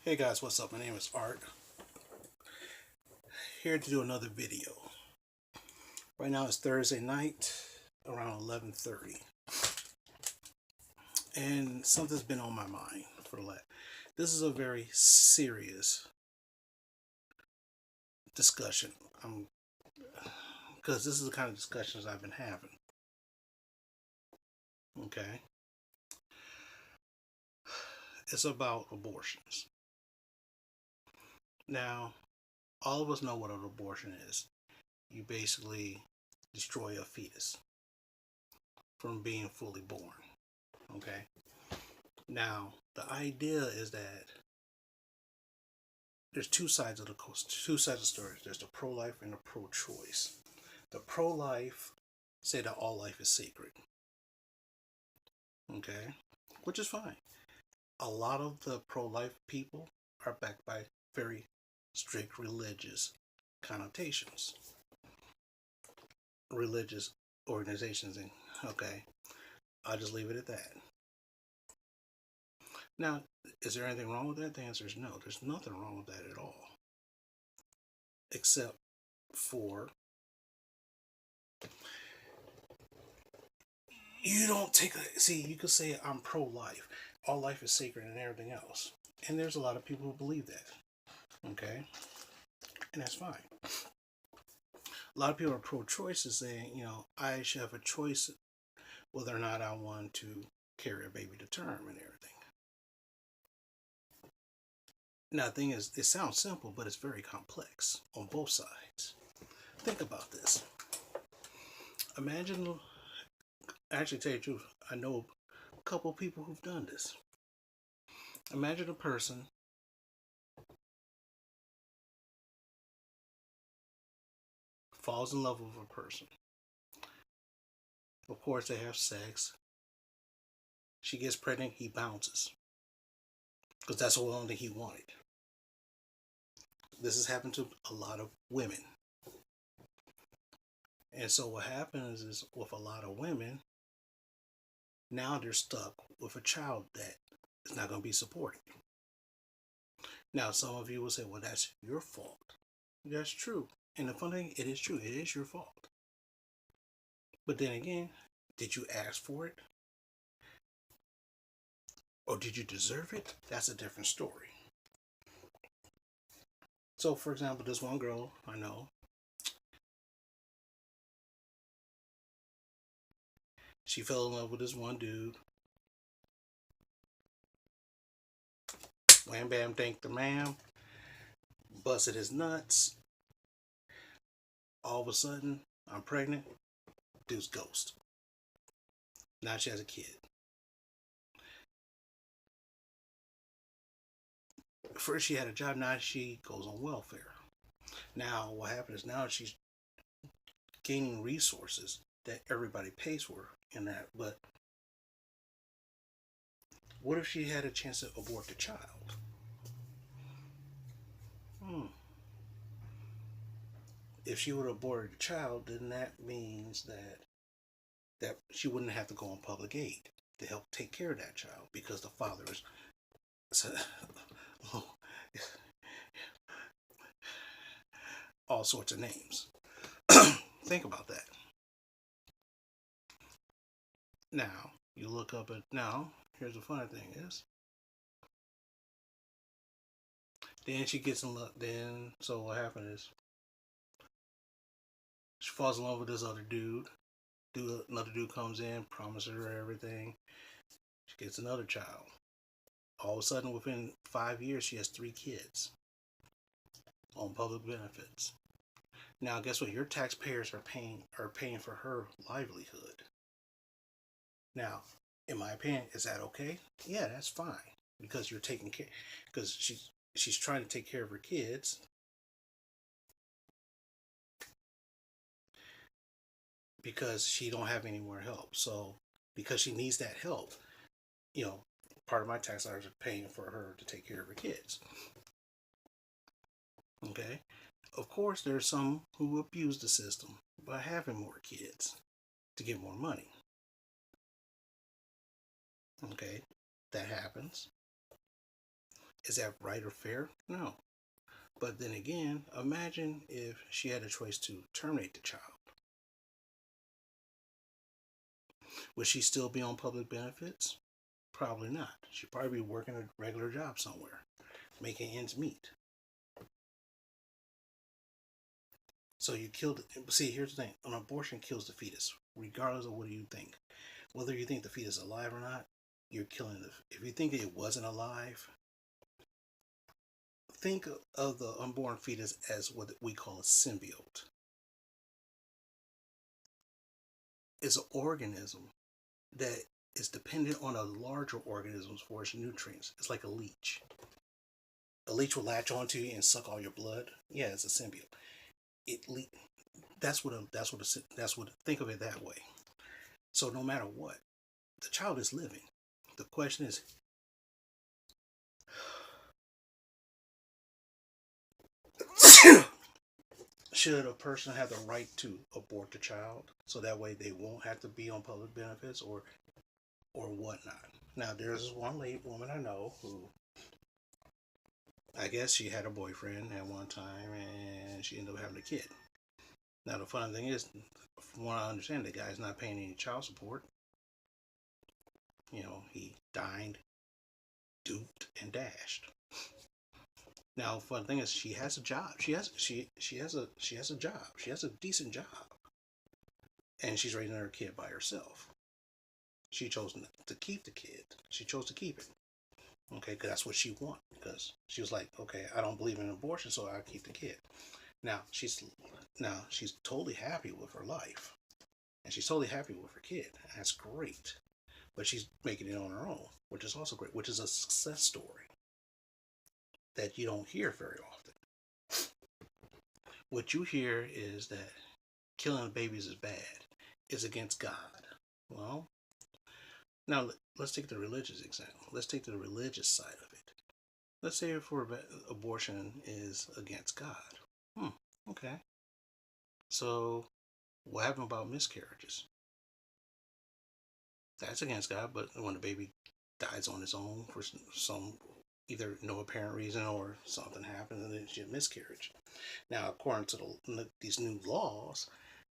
Hey guys, what's up? My name is Art. Here to do another video. Right now it's Thursday night around 11:30, and something's been on my mind for the last. This is a very serious discussion. Because this is the kind of discussions I've been having. Okay, it's about abortions. Now, all of us know what an abortion is. You basically destroy a fetus from being fully born. Okay. Now, the idea is that there's two sides of the story. There's the pro-life and the pro-choice. The pro-life say that all life is sacred. Okay, which is fine. A lot of the pro-life people are backed by very strict religious connotations, religious organizations, and okay, I'll just leave it at that. Now, is there anything wrong with that? The answer is no. There's nothing wrong with that at all, except for you don't take a see. You could say I'm pro-life, all life is sacred, and everything else, and there's a lot of people who believe that. Okay, and that's fine. A lot of people are pro-choice, is saying, I should have a choice whether or not I want to carry a baby to term and everything. Now, the thing is, it sounds simple, but it's very complex on both sides. Think about this. Imagine, actually, tell you the truth, I know a couple of people who've done this. Imagine a person falls in love with a person. Of course, they have sex. She gets pregnant, he bounces. Because that's the only thing he wanted. This has happened to a lot of women. And so what happens is with a lot of women, now they're stuck with a child that is not going to be supported. Now, some of you will say, well, that's your fault. That's true. And the funny thing, it is true. It is your fault. But then again, did you ask for it? Or did you deserve it? That's a different story. So, for example, this one girl I know, she fell in love with this one dude. Wham bam thank the ma'am. Busted his nuts. All of a sudden, I'm pregnant. Dude's ghost. Now she has a kid. First she had a job, now she goes on welfare. Now what happens is now she's gaining resources that everybody pays for in that. But what if she had a chance to abort the child? If she would have aborted the child, then that means that she wouldn't have to go on public aid to help take care of that child because the father is all sorts of names. Think about that. Now you look up at now. Here's the funny thing is, then she gets in love. Then so what happened is she falls in love with this other dude. Another dude comes in, promises her everything. She gets another child. All of a sudden, within 5 years, she has 3 kids on public benefits. Now, guess what? Your taxpayers are paying for her livelihood. Now, in my opinion, is that okay? Yeah, that's fine because you're taking care. Because she's trying to take care of her kids. Because she don't have any more help. So because she needs that help, part of my tax dollars are paying for her to take care of her kids. Okay. Of course, there's some who abuse the system by having more kids to get more money. Okay, that happens. Is that right or fair? No. But then again, imagine if she had a choice to terminate the child. Would she still be on public benefits? Probably not. She'd probably be working a regular job somewhere, making ends meet. So you killed. See, here's the thing: an abortion kills the fetus, regardless of what you think. Whether you think the fetus is alive or not, you're killing it. If you think it wasn't alive, think of the unborn fetus as what we call a symbiote. It's an organism that is dependent on a larger organism for its nutrients. It's like a leech. A leech will latch onto you and suck all your blood. Yeah, it's a symbiote. It le- that's what think of it that way. So no matter what, the child is living. The question is, should a person have the right to abort the child so that way they won't have to be on public benefits or whatnot? Now there's one late woman I know who I guess she had a boyfriend at one time and she ended up having a kid. Now the funny thing is, from what I understand, the guy's not paying any child support. He dined, duped, and dashed. Now, fun thing is, she has a job. She has a job. She has a decent job, and she's raising her kid by herself. She chose to keep the kid. She chose to keep it. Okay, because that's what she wanted. Because she was like, okay, I don't believe in abortion, so I'll keep the kid. Now she's totally happy with her life, and she's totally happy with her kid. That's great. But she's making it on her own, which is also great. Which is a success story that you don't hear very often. What you hear is that killing babies is bad, is against God. Well, now let's take the religious example. Let's take the religious side of it. Let's say for abortion is against God. Okay. So what happened about miscarriages? That's against God, but when the baby dies on its own for some either no apparent reason or something happened and it's a miscarriage. Now, according to these new laws,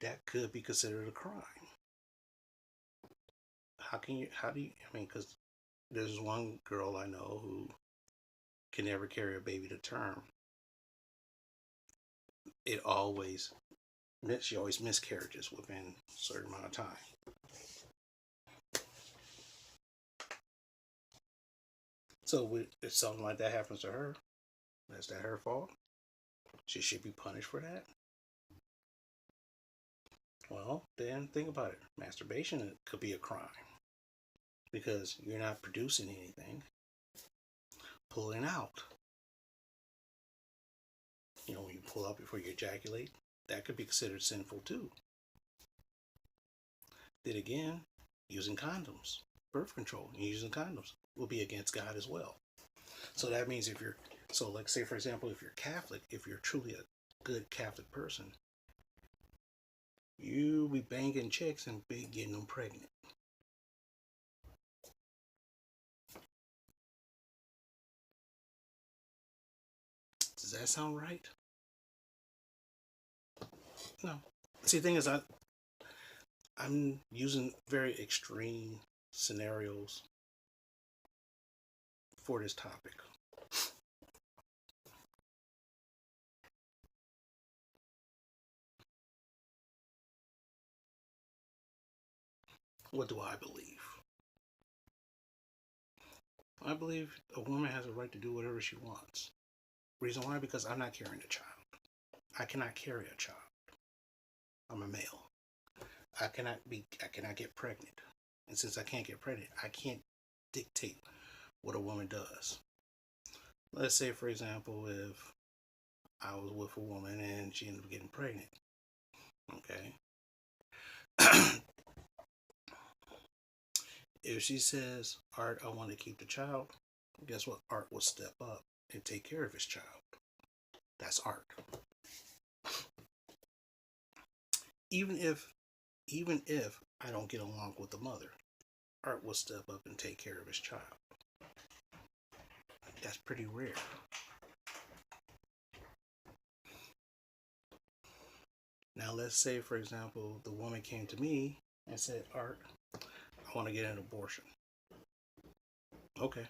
that could be considered a crime. How do you, I mean, because there's one girl I know who can never carry a baby to term. She always miscarriages within a certain amount of time. So if something like that happens to her, is that her fault? She should be punished for that? Well, then think about it. Masturbation could be a crime because you're not producing anything. Pulling out. When you pull out before you ejaculate, that could be considered sinful too. Then again, using condoms, birth control, and using condoms will be against God as well. So that means like say for example, if you're Catholic, if you're truly a good Catholic person, you be banging chicks and be getting them pregnant. Does that sound right? No. See, the thing is, I'm using very extreme scenarios for this topic. What do I believe? I believe a woman has a right to do whatever she wants. Reason why? Because I'm not carrying a child. I cannot carry a child. I'm a male. I cannot get pregnant. And since I can't get pregnant, I can't dictate what a woman does. Let's say, for example, if I was with a woman and she ended up getting pregnant. Okay. If she says, Art, I want to keep the child, guess what? Art will step up and take care of his child. That's Art. Even if I don't get along with the mother, Art will step up and take care of his child. That's pretty rare. Now, let's say, for example, the woman came to me and said, Art, I want to get an abortion. Okay.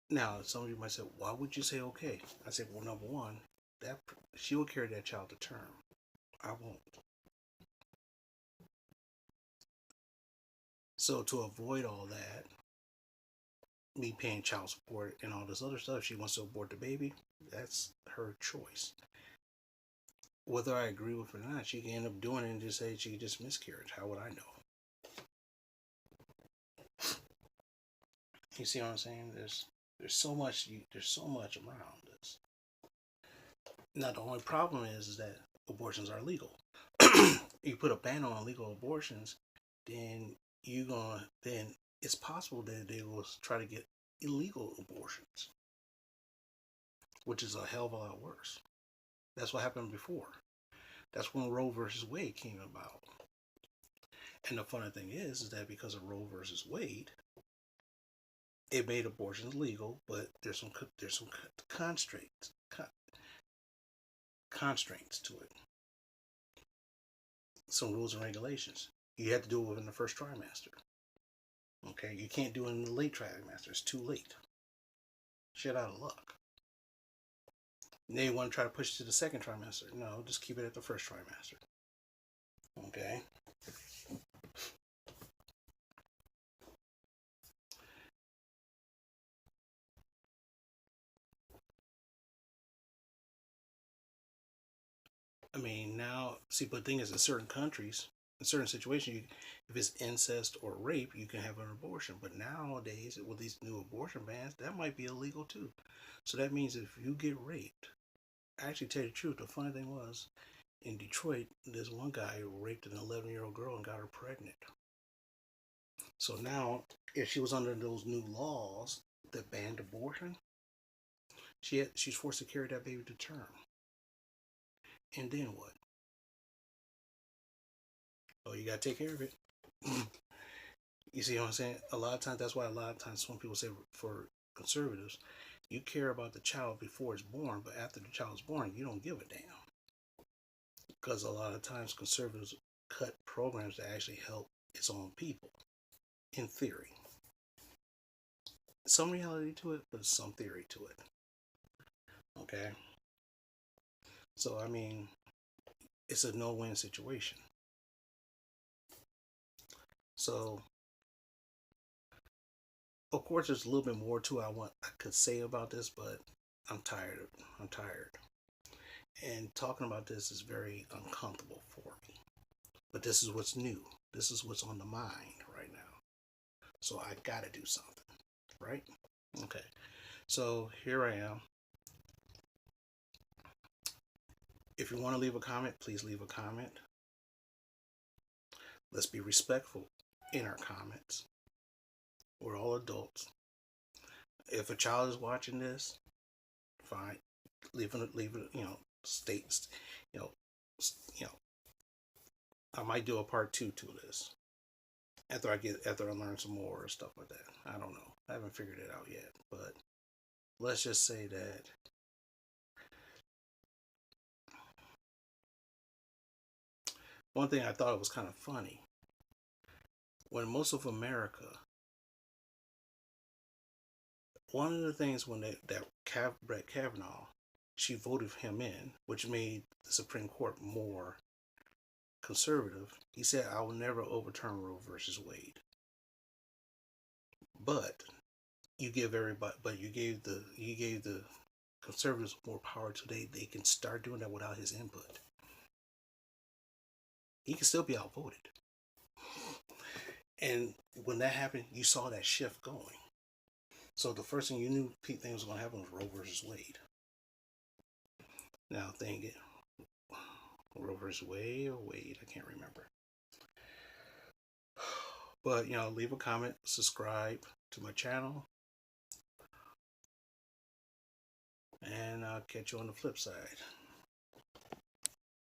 Now, some of you might say, why would you say okay? I said, well, number one, that she will carry that child to term. I won't. So to avoid all that, me paying child support and all this other stuff, she wants to abort the baby. That's her choice. Whether I agree with it or not, she can end up doing it and just say she just miscarried. How would I know? You see what I'm saying? There's so much around this. Now the only problem is that abortions are legal. You put a ban on illegal abortions, then it's possible that they will try to get illegal abortions, which is a hell of a lot worse. That's what happened before. That's when Roe versus Wade came about. And the funny thing is that because of Roe versus Wade, it made abortions legal, but there's some constraints to it. Some rules and regulations. You have to do it within the first trimester. Okay, you can't do it in the late trimester. It's too late. Shit out of luck. And they want to try to push it to the second trimester. No, just keep it at the first trimester. Okay. I mean, now, see, but the thing is, in certain countries, in certain situations, if it's incest or rape, you can have an abortion. But nowadays, with these new abortion bans, that might be illegal too. So that means if you get raped, actually, tell you the truth, the funny thing was, in Detroit, this one guy raped an 11-year-old girl and got her pregnant. So now, if she was under those new laws that banned abortion, she's forced to carry that baby to term. And then what? Oh, you gotta take care of it. You see what I'm saying? A lot of times, that's why a lot of times when people say for conservatives, you care about the child before it's born, but after the child is born, you don't give a damn. Because a lot of times conservatives cut programs that actually help its own people, in theory. Some reality to it, but some theory to it. Okay? So, I mean, it's a no-win situation. So, of course, there's a little bit more to I could say about this, but I'm tired. I'm tired. And talking about this is very uncomfortable for me. But this is what's new. This is what's on the mind right now. So I gotta do something, right? Okay. So here I am. If you want to leave a comment, please leave a comment. Let's be respectful in our comments. We're all adults. If a child is watching this, fine. Leave it. States. You know. I might do a part 2 to this after I learn some more or stuff like that. I don't know. I haven't figured it out yet, but let's just say that one thing I thought was kind of funny when most of America, one of the things when Brett Kavanaugh, she voted him in, which made the Supreme Court more conservative. He said, "I will never overturn Roe versus Wade." But you gave the conservatives more power today. They can start doing that without his input. He can still be outvoted. And when that happened, you saw that shift going. So the first thing you knew things was going to happen was Roe versus Wade. Now, Roe versus Wade or Wade, I can't remember. But, leave a comment, subscribe to my channel, and I'll catch you on the flip side.